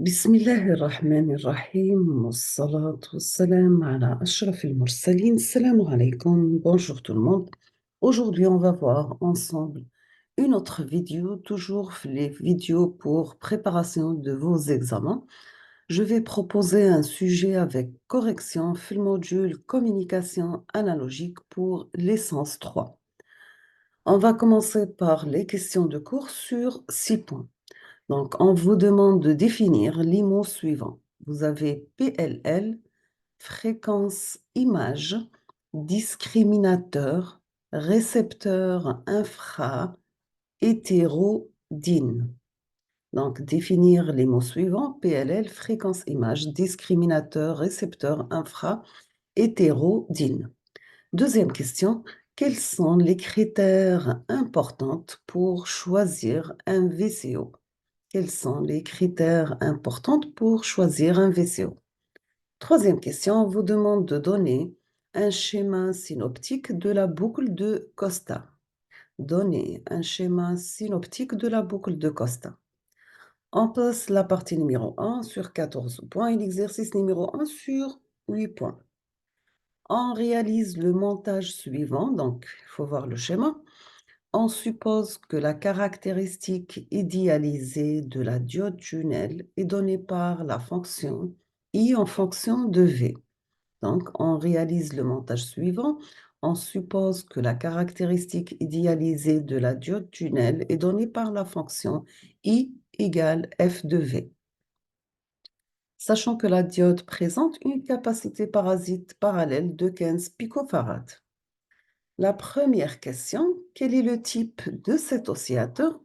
بسم الله الرحمن الرحيم والصلاة والسلام على أشرف المرسلين. Salam alaikum, bonjour tout le monde. Aujourd'hui, on va voir ensemble une autre vidéo, toujours les vidéos pour préparation de vos examens. Je vais proposer un sujet avec correction, le module communication analogique pour l'essence 3. On va commencer par les questions de cours sur 6 points. Donc, on vous demande de définir les mots suivants. Vous avez PLL, fréquence image, discriminateur, récepteur infra, hétérodyne. Donc, définir les mots suivants, PLL, fréquence image, discriminateur, récepteur infra, hétérodyne. Deuxième question, quels sont les critères importants pour choisir un VCO? Quels sont les critères importants pour choisir un VCO? Troisième question, on vous demande de donner un schéma synoptique de la boucle de Costa. Donnez un schéma synoptique de la boucle de Costa. On passe la partie numéro 1 sur 14 points et l'exercice numéro 1 sur 8 points. On réalise le montage suivant, donc il faut voir le schéma. On suppose que la caractéristique idéalisée de la diode tunnel est donnée par la fonction I en fonction de V. Donc, on réalise le montage suivant. On suppose que la caractéristique idéalisée de la diode tunnel est donnée par la fonction I égale F de V. Sachant que la diode présente une capacité parasite parallèle de 15 picofarads. La première question, quel est le type de cet oscillateur?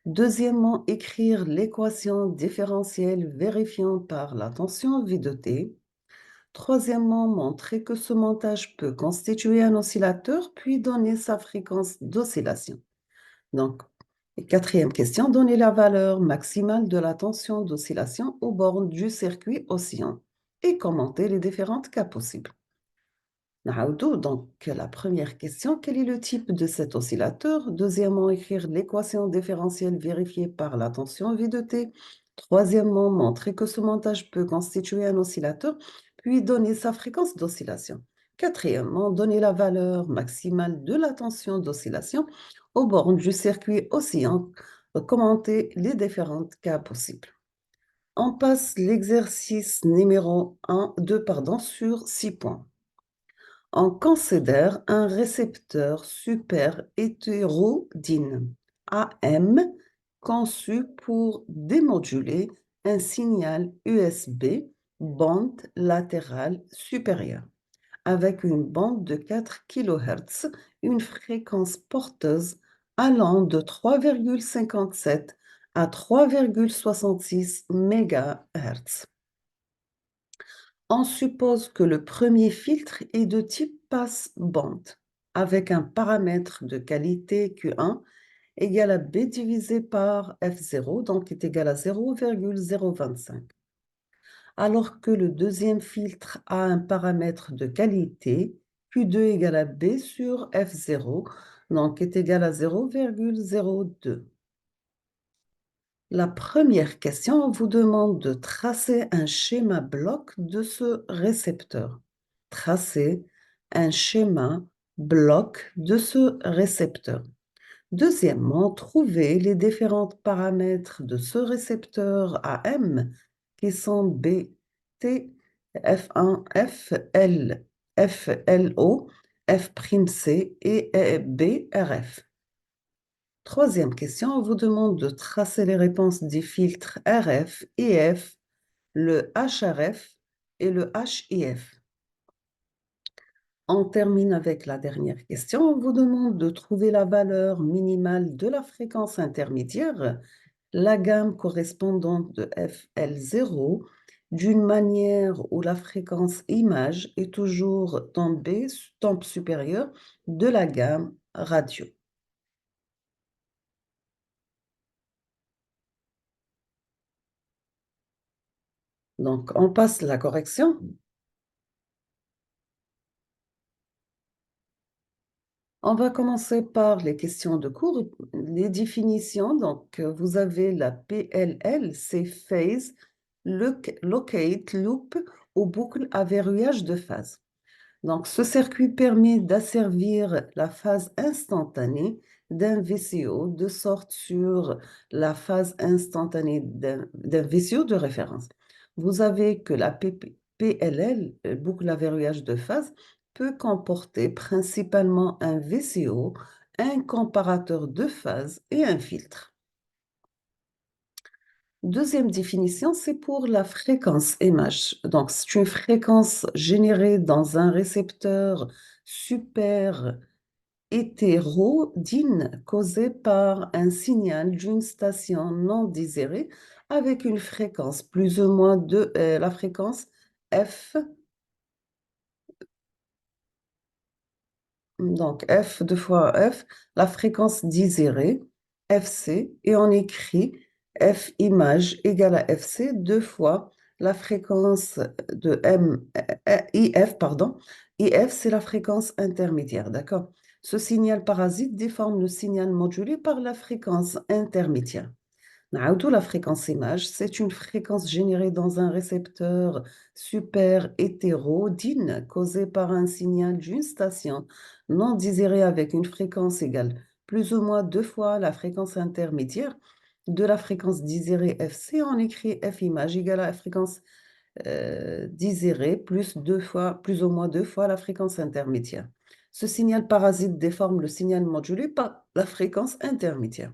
Deuxièmement, écrire l'équation différentielle vérifiant par la tension V de T. Troisièmement, montrer que ce montage peut constituer un oscillateur, puis donner sa fréquence d'oscillation. Donc, quatrième question, donner la valeur maximale de la tension d'oscillation aux bornes du circuit oscillant et commenter les différents cas possibles. Donc, la première question, quel est le type de cet oscillateur? Deuxièmement, écrire l'équation différentielle vérifiée par la tension V de T. Troisièmement, montrer que ce montage peut constituer un oscillateur, puis donner sa fréquence d'oscillation. Quatrièmement, donner la valeur maximale de la tension d'oscillation aux bornes du circuit oscillant, commenter les différents cas possibles. On passe l'exercice numéro 2 sur 6 points. On considère un récepteur super hétérodyne, AM, conçu pour démoduler un signal USB bande latérale supérieure, avec une bande de 4 kHz, une fréquence porteuse allant de 3,57 à 3,66 MHz. On suppose que le premier filtre est de type passe-bande, avec un paramètre de qualité Q1 égal à B divisé par F0, donc est égal à 0,025. Alors que le deuxième filtre a un paramètre de qualité Q2 égal à B sur F0, donc est égal à 0,02. La première question vous demande de tracer un schéma bloc de ce récepteur. Tracer un schéma bloc de ce récepteur. Deuxièmement, trouver les différents paramètres de ce récepteur AM qui sont B, T, F1, FL, FLO, F'C et BRF. Troisième question, on vous demande de tracer les réponses des filtres RF, IF, le HRF et le HIF. On termine avec la dernière question. On vous demande de trouver la valeur minimale de la fréquence intermédiaire, la gamme correspondante de FL0, d'une manière où la fréquence image est toujours tombée, tombe supérieure de la gamme radio. Donc, on passe la correction. On va commencer par les questions de cours, les définitions. Donc, vous avez la PLL, c'est phase locate loop ou boucle à verrouillage de phase. Donc, ce circuit permet d'asservir la phase instantanée d'un VCO de sorte sur la phase instantanée d'un VCO de référence. Vous avez que la PLL, boucle à verrouillage de phase, peut comporter principalement un VCO, un comparateur de phase et un filtre. Deuxième définition, c'est pour la fréquence MH. Donc, c'est une fréquence générée dans un récepteur super hétérodyne causé par un signal d'une station non désirée avec une fréquence plus ou moins de la fréquence F. Donc, F deux fois F, la fréquence désirée, FC, et on écrit F image égale à FC deux fois la fréquence de IF, pardon. IF, c'est la fréquence intermédiaire, d'accord? Ce signal parasite déforme le signal modulé par la fréquence intermédiaire. نعاودوا la fréquence image, c'est une fréquence générée dans un récepteur super hétérodyne causé par un signal d'une station non désirée avec une fréquence égale plus ou moins deux fois la fréquence intermédiaire de la fréquence désirée FC. On écrit F image égale à la fréquence désirée plus deux fois, plus ou moins deux fois la fréquence intermédiaire. Ce signal parasite déforme le signal modulé par la fréquence intermédiaire.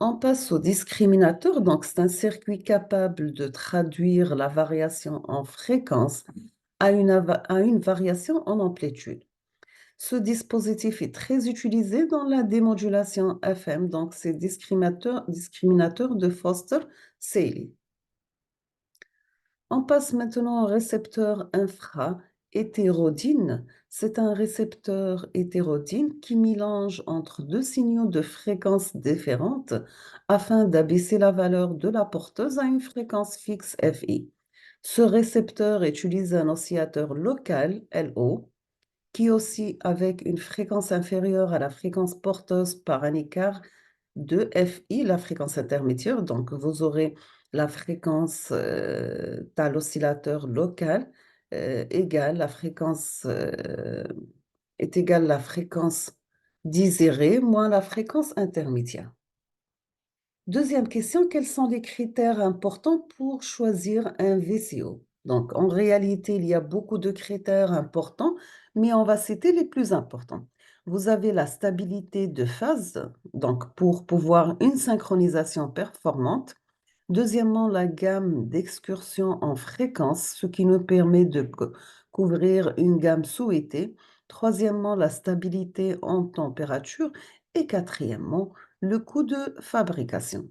On passe au discriminateur, donc c'est un circuit capable de traduire la variation en fréquence à une variation en amplitude. Ce dispositif est très utilisé dans la démodulation FM, donc c'est discriminateur de Foster-Seeley. On passe maintenant au récepteur infra-hétérodyne. C'est un récepteur hétérodyne qui mélange entre deux signaux de fréquences différentes afin d'abaisser la valeur de la porteuse à une fréquence fixe FI. Ce récepteur utilise un oscillateur local, LO, qui oscille avec une fréquence inférieure à la fréquence porteuse par un écart de FI, la fréquence intermédiaire. Donc, vous aurez la fréquence dans l'oscillateur local égale la fréquence est égale à la fréquence désirée moins la fréquence intermédiaire. Deuxième question, quels sont les critères importants pour choisir un VCO? Donc, en réalité, il y a beaucoup de critères importants, mais on va citer les plus importants. Vous avez la stabilité de phase, donc pour pouvoir une synchronisation performante. Deuxièmement, la gamme d'excursions en fréquence, ce qui nous permet de couvrir une gamme souhaitée. Troisièmement, la stabilité en température. Et quatrièmement, le coût de fabrication.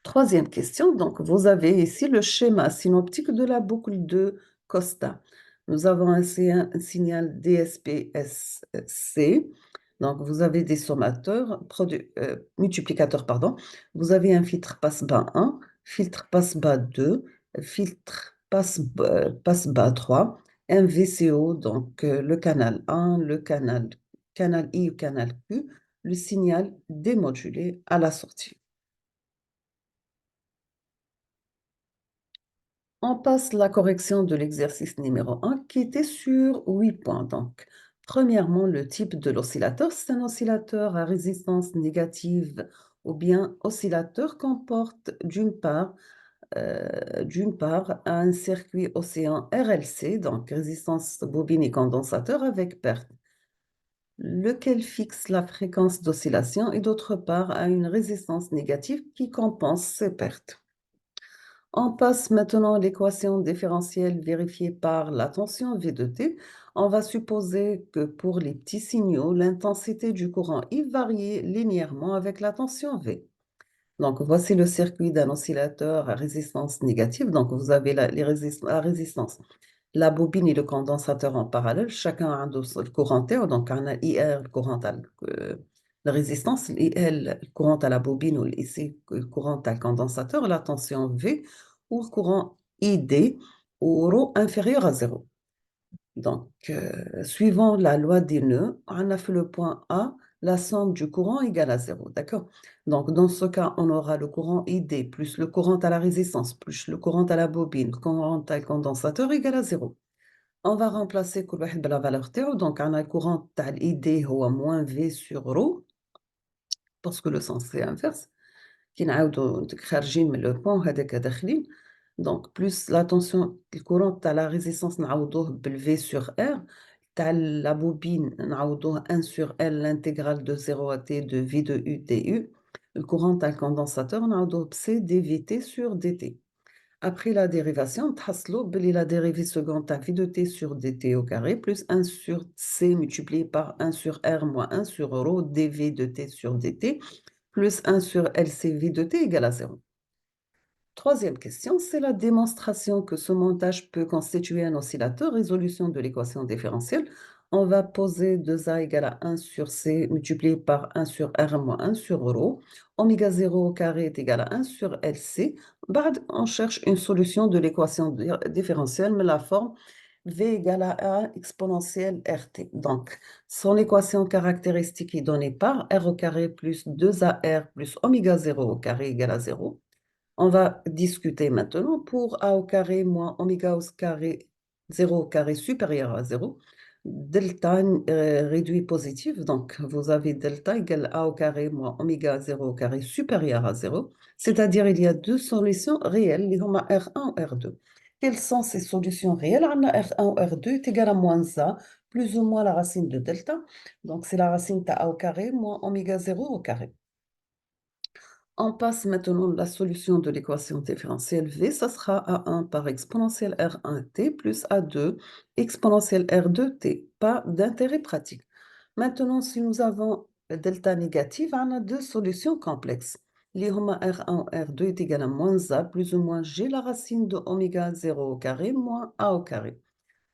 Troisième question, donc vous avez ici le schéma synoptique de la boucle de Costa. Nous avons un signal DSPSC, donc vous avez des sommateurs, multiplicateurs, pardon. Vous avez un filtre passe-bas 1, filtre passe-bas 2, filtre passe-bas 3, un VCO, donc le canal 1, le canal I ou canal Q, le signal démodulé à la sortie. On passe la correction de l'exercice numéro 1 qui était sur 8 points. Donc, premièrement, le type de l'oscillateur, c'est un oscillateur à résistance négative ou bien oscillateur comporte d'une part un circuit océan RLC, donc résistance bobine et condensateur avec perte, lequel fixe la fréquence d'oscillation et d'autre part à une résistance négative qui compense ces pertes. On passe maintenant à l'équation différentielle vérifiée par la tension V de T. On va supposer que pour les petits signaux, l'intensité du courant I varie linéairement avec la tension V. Donc, voici le circuit d'un oscillateur à résistance négative. Donc, vous avez la résistance, la bobine et le condensateur en parallèle. Chacun a un le courant T. Donc, on a IR, le courant à la résistance, IL, le courant à la bobine, ou ici, le courant à le condensateur, la tension V, ou le courant ID, au ρ inférieur à 0. Donc, suivant la loi des nœuds, on a fait le point A, la somme du courant égale à 0, d'accord? Donc, dans ce cas, on aura le courant ID plus le courant à la résistance plus le courant à la bobine, le courant à le condensateur égale à 0. On va remplacer كل واحد بلا valeur تاعو. Donc, on a le courant تاع l'ID هو moins V sur ρ, parce que le sens c'est inverse. كي نعاودو خارجين من لو بون هذاك داخلين. Donc, plus la tension, le courant تاع la résistance نعوضوه بال V sur R, تاع la bobine نعوضوه 1 sur L l'intégrale de 0 à T de V de U du. Le courant تاع le condensateur نعوضوه ب C dVT sur dt. Après la dérivation, تحصلوا بلي la dérivée seconde à V de T sur dt au carré plus 1 sur C multiplié par 1 sur R moins 1 sur ρ dV de T sur dt plus 1 sur LCV de T égale à 0. Troisième question, c'est la démonstration que ce montage peut constituer un oscillateur. Résolution de l'équation différentielle. On va poser 2A égale à 1 sur C multiplié par 1 sur R moins 1 sur ρ. Oméga 0 au carré est égal à 1 sur LC. On cherche une solution de l'équation différentielle, mais la forme V égale à A exponentielle RT. Donc, son équation caractéristique est donnée par R au carré plus 2AR plus oméga 0 au carré égale à 0. On va discuter maintenant pour A au carré moins oméga au carré 0 au carré supérieur à 0. Delta réduit positif, donc vous avez delta égale A au carré moins oméga 0 au carré supérieur à 0. C'est-à-dire il y a deux solutions réelles, les هما R1 ou R2. Quelles sont ces solutions réelles? On a R1 ou R2 est égal à moins A, plus ou moins la racine de delta. Donc c'est la racine de A au carré moins oméga 0 au carré. On passe maintenant la solution de l'équation différentielle V, ça sera A1 par exponentielle R1t plus A2 exponentielle R2t, pas d'intérêt pratique. Maintenant, si nous avons delta négative, on a deux solutions complexes. Les R1 ou R2 est égal à moins A plus ou moins G la racine de oméga 0 au carré moins A au carré.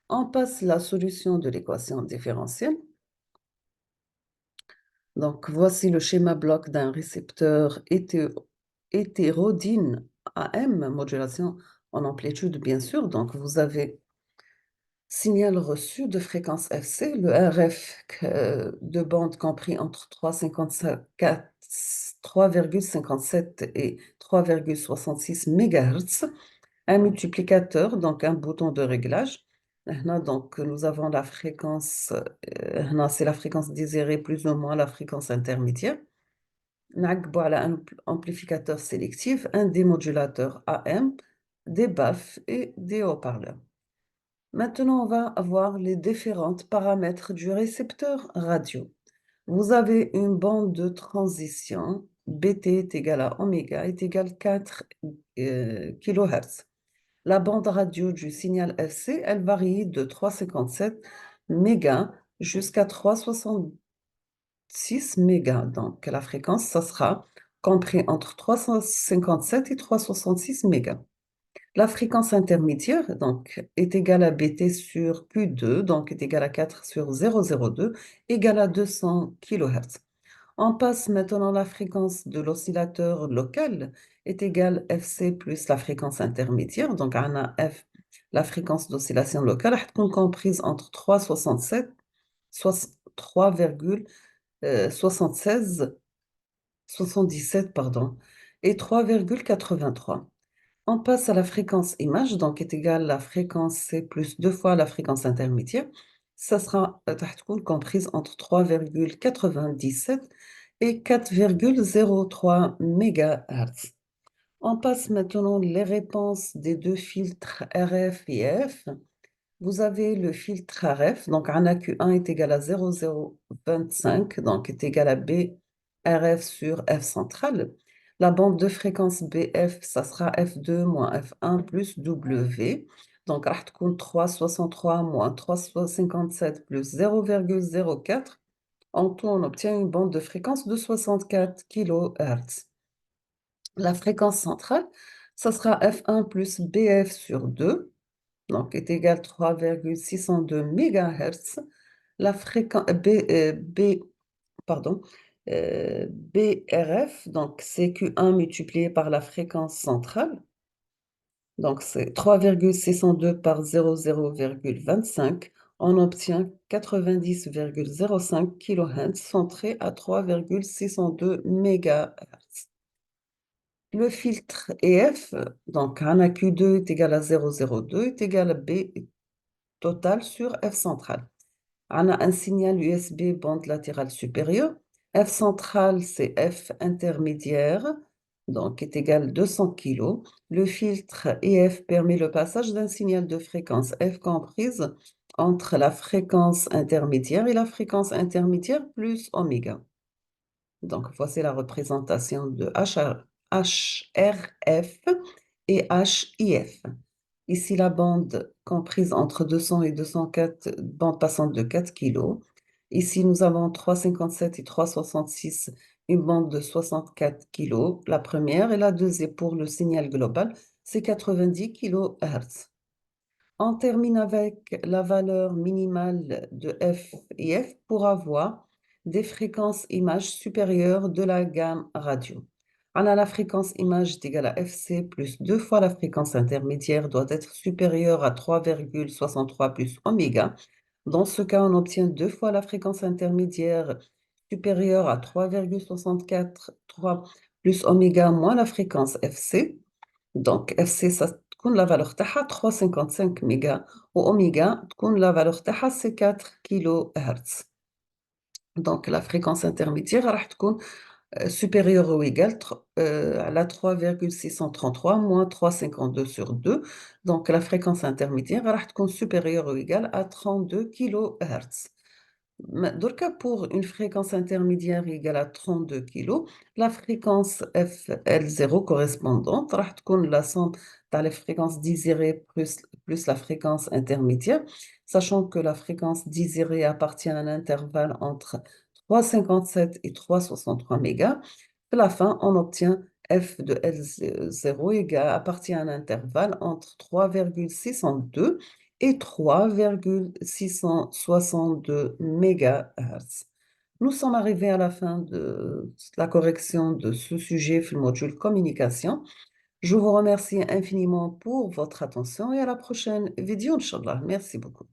On passe la solution de l'équation différentielle. Donc, voici le schéma bloc d'un récepteur hétérodyne AM, modulation en amplitude, bien sûr. Donc, vous avez signal reçu de fréquence FC, le RF de bande compris entre 3,57 et 3,66 MHz, un multiplicateur, donc un bouton de réglage. Là, donc, nous avons la fréquence, là, c'est la fréquence désirée plus ou moins la fréquence intermédiaire. نعقبوا على un amplificateur sélectif, un démodulateur AM, des baffes et des haut-parleurs. Maintenant, on va avoir les différents paramètres du récepteur radio. Vous avez une bande de transition, BT est égal à oméga est égal à 4 kHz. La bande radio du signal FC, elle varie de 3,57 mégas jusqu'à 3,66 mégas. Donc, la fréquence, ça sera compris entre 357 et 366 mégas. La fréquence intermédiaire donc, est égale à BT sur Q2, donc est égale à 4 sur 0,02, égale à 200 kHz. On passe maintenant à la fréquence de l'oscillateur local est égale à FC plus la fréquence intermédiaire. Donc, on a F, la fréquence d'oscillation locale, est comprise entre 3,67, 3,76, 77, pardon, et 3,83. On passe à la fréquence image, donc est égale à la fréquence C plus deux fois la fréquence intermédiaire. Ça sera comprise entre 3,97 et 4,03 MHz. On passe maintenant les réponses des deux filtres RF et F. Vous avez le filtre RF, donc Q1 est égal à 0,025, donc est égal à B RF sur F central. La bande de fréquence BF, ça sera F2 moins F1 plus W. Donc, راح تكون 3,63 moins 3,57 plus 0,04. En tout, on obtient une bande de fréquence de 64 kHz. La fréquence centrale, ça sera F1 plus BF sur 2, donc est égal à 3,602 MHz. La fréquence pardon, BRF, donc c'est Q1 multiplié par la fréquence centrale. Donc c'est 3,602 par 0,025. on obtient 90,05 kHz centré à 3,602 MHz. Le filtre EF, donc Q2 est égal à 0,02 est égal à B total sur F central. On a un signal USB bande latérale supérieure. F central, c'est F intermédiaire, donc est égal à 200 kg. Le filtre EF permet le passage d'un signal de fréquence F comprise entre la fréquence intermédiaire et la fréquence intermédiaire plus oméga. Donc, voici la représentation de HRF et HIF. Ici, la bande comprise entre 200 et 204, bande passante de 4 kg. Ici, nous avons 357 et 366, une bande de 64 kg, la première, et la deuxième pour le signal global, c'est 90 kHz. On termine avec la valeur minimale de F et F pour avoir des fréquences images supérieures de la gamme radio. On a la fréquence image est égale à FC plus 2 fois la fréquence intermédiaire doit être supérieure à 3,63 plus oméga. Dans ce cas, on obtient 2 fois la fréquence intermédiaire supérieure à 3,64 3 plus oméga moins la fréquence FC. Donc FC ça تكون la valeur تاعها 355 mégas وأوميغا تكون la valeur تاعها c'est 4 kHz. Donc la fréquence intermédiaire راح تكون supérieure ou égale à la 3,633 moins 352 sur 2. Donc la fréquence intermédiaire راح تكون supérieure ou égale à 32 kHz. دركا pour une fréquence intermédiaire égale à 32 kg, la fréquence FL0 correspondante راح تكون la somme dans les fréquences désirées plus la fréquence intermédiaire, sachant que la fréquence désirée appartient à un intervalle entre 3,57 et 3,63 mégas. À la fin, on obtient f de L0 appartient à un intervalle entre 3,602 et 3,662 MHz. Nous sommes arrivés à la fin de la correction de ce sujet في module communication. Je vous remercie infiniment pour votre attention et à la prochaine vidéo, Inch'Allah. Merci beaucoup.